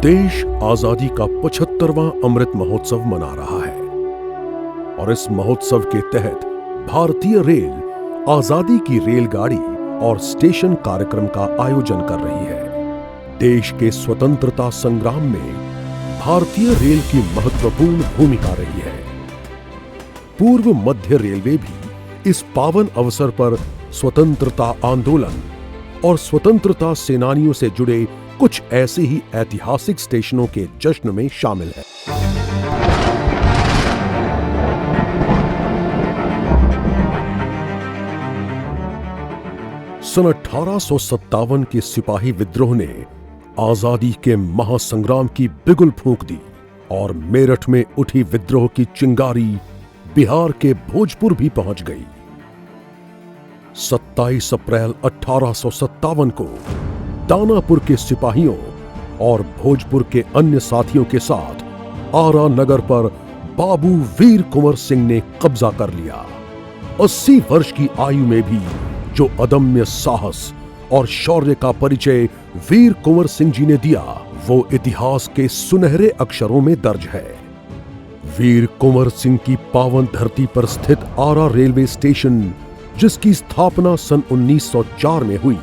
देश आजादी का 75वां अमृत महोत्सव मना रहा है और इस महोत्सव के तहत भारतीय रेल आजादी की रेलगाड़ी और स्टेशन कार्यक्रम का आयोजन कर रही है। देश के स्वतंत्रता संग्राम में भारतीय रेल की महत्वपूर्ण भूमिका रही है। पूर्व मध्य रेलवे भी इस पावन अवसर पर स्वतंत्रता आंदोलन और स्वतंत्रता सेनानियों से जुड़े कुछ ऐसे ही ऐतिहासिक स्टेशनों के जश्न में शामिल है। सन 1857 के सिपाही विद्रोह ने आजादी के महासंग्राम की बिगुल फूंक दी और मेरठ में उठी विद्रोह की चिंगारी बिहार के भोजपुर भी पहुंच गई। 27 अप्रैल 1857 को दानापुर के सिपाहियों और भोजपुर के अन्य साथियों के साथ आरा नगर पर बाबू वीर कुंवर सिंह ने कब्जा कर लिया। 80 वर्ष की आयु में भी जो अदम्य साहस और शौर्य का परिचय वीर कुंवर सिंह जी ने दिया, वो इतिहास के सुनहरे अक्षरों में दर्ज है। वीर कुंवर सिंह की पावन धरती पर स्थित आरा रेलवे स्टेशन, जिसकी स्थापना सन 1904 में हुई,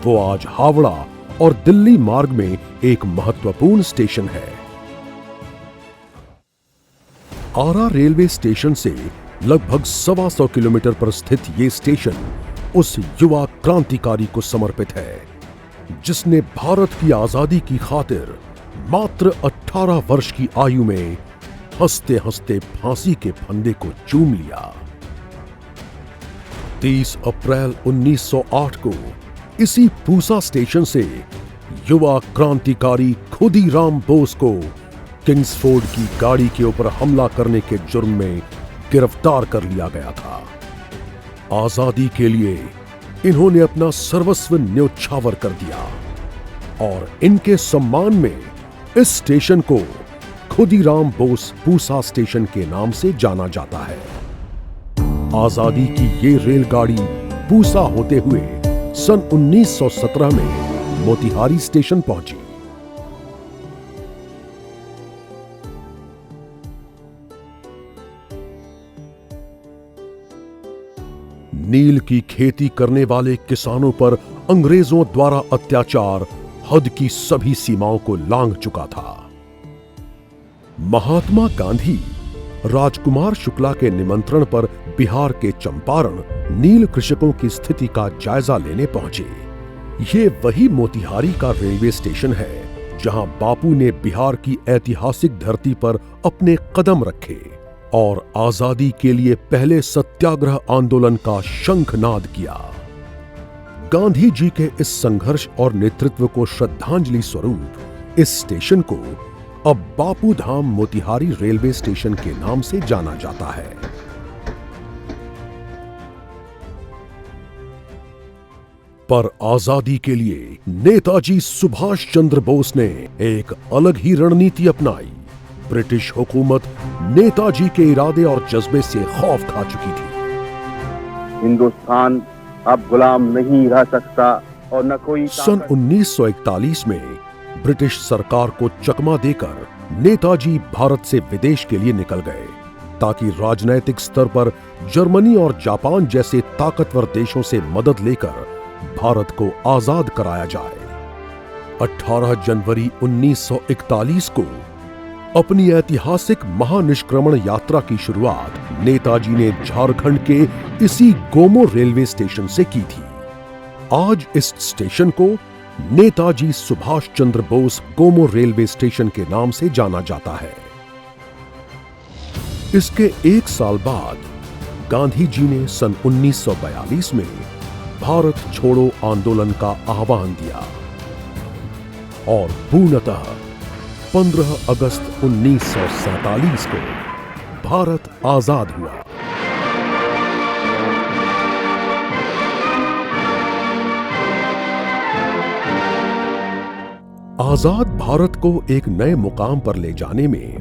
वो आज हावड़ा और दिल्ली मार्ग में एक महत्वपूर्ण स्टेशन है। आरा रेलवे स्टेशन से लगभग 125 किलोमीटर पर स्थित ये स्टेशन उस युवा क्रांतिकारी को समर्पित है जिसने भारत की आजादी की खातिर मात्र 18 वर्ष की आयु में हंसते हंसते फांसी के फंदे को चूम लिया। 30 अप्रैल 1908 को इसी पूसा स्टेशन से युवा क्रांतिकारी खुदीराम बोस को किंग्सफोर्ड की गाड़ी के ऊपर हमला करने के जुर्म में गिरफ्तार कर लिया गया था। आजादी के लिए इन्होंने अपना सर्वस्व न्योछावर कर दिया और इनके सम्मान में इस स्टेशन को खुदीराम बोस पूसा स्टेशन के नाम से जाना जाता है। आजादी की ये रेलगाड़ी पूसा होते हुए सन 1917 में मोतिहारी स्टेशन पहुंची। नील की खेती करने वाले किसानों पर अंग्रेजों द्वारा अत्याचार हद की सभी सीमाओं को लांघ चुका था। महात्मा गांधी राजकुमार शुक्ला के निमंत्रण पर बिहार के चंपारण नील कृषकों की स्थिति का जायजा लेने पहुंचे। ये वही मोतिहारी का रेलवे स्टेशन है जहां बापू ने बिहार की ऐतिहासिक धरती पर अपने कदम रखे और आजादी के लिए पहले सत्याग्रह आंदोलन का शंखनाद किया। गांधी जी के इस संघर्ष और नेतृत्व को श्रद्धांजलि स्वरूप इस स्टेशन को अब बापू धाम मोतिहारी रेलवे स्टेशन के नाम से जाना जाता है। पर आजादी के लिए नेताजी सुभाष चंद्र बोस ने एक अलग ही रणनीति अपनाई। ब्रिटिश हुकूमत नेताजी के इरादे और जज्बे से खौफ खा चुकी थी। हिंदुस्तान अब गुलाम नहीं रह सकता और न कोई। सन 1941 में ब्रिटिश सरकार को चकमा देकर नेताजी भारत से विदेश के लिए निकल गए ताकि राजनैतिक स्तर पर जर्मनी और जापान जैसे ताकतवर देशों से मदद लेकर भारत को आजाद कराया जाए। 18 जनवरी 1941 को अपनी ऐतिहासिक महानिष्क्रमण यात्रा की शुरुआत नेताजी ने झारखंड के इसी गोमो रेलवे स्टेशन से की थी। आज इस स्टेशन को नेताजी सुभाष चंद्र बोस गोमो रेलवे स्टेशन के नाम से जाना जाता है। इसके एक साल बाद गांधी जी ने सन 1942 में भारत छोड़ो आंदोलन का आह्वान दिया और पूर्णतः 15 अगस्त 1947 को भारत आजाद हुआ। आजाद भारत को एक नए मुकाम पर ले जाने में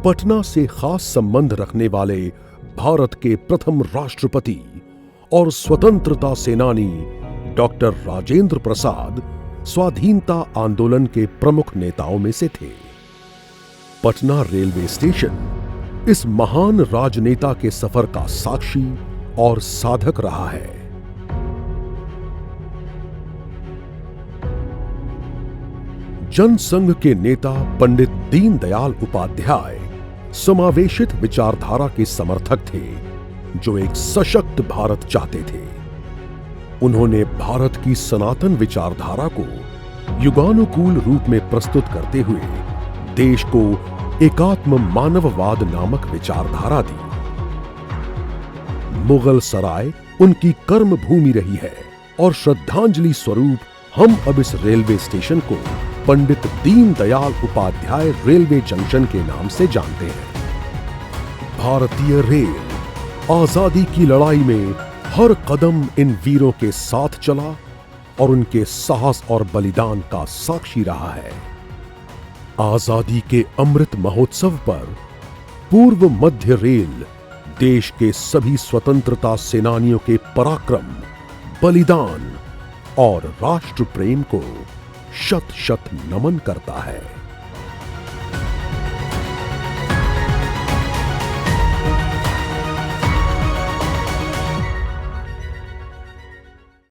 पटना से खास संबंध रखने वाले भारत के प्रथम राष्ट्रपति और स्वतंत्रता सेनानी डॉक्टर राजेंद्र प्रसाद स्वाधीनता आंदोलन के प्रमुख नेताओं में से थे। पटना रेलवे स्टेशन इस महान राजनेता के सफर का साक्षी और साधक रहा है। जनसंघ के नेता पंडित दीनदयाल उपाध्याय समावेशित विचारधारा के समर्थक थे, जो एक सशक्त भारत चाहते थे। उन्होंने भारत की सनातन विचारधारा को युगानुकूल रूप में प्रस्तुत करते हुए देश को एकात्म मानववाद नामक विचारधारा दी। मुगल सराय उनकी कर्म भूमि रही है और श्रद्धांजलि स्वरूप हम अब इस रेलवे स्टेशन को पंडित दीनदयाल उपाध्याय रेलवे जंक्शन के नाम से जानते हैं। भारतीय रेल आजादी की लड़ाई में हर कदम इन वीरों के साथ चला और उनके साहस और बलिदान का साक्षी रहा है। आजादी के अमृत महोत्सव पर पूर्व मध्य रेल देश के सभी स्वतंत्रता सेनानियों के पराक्रम, बलिदान और राष्ट्र प्रेम को शत शत नमन करता है।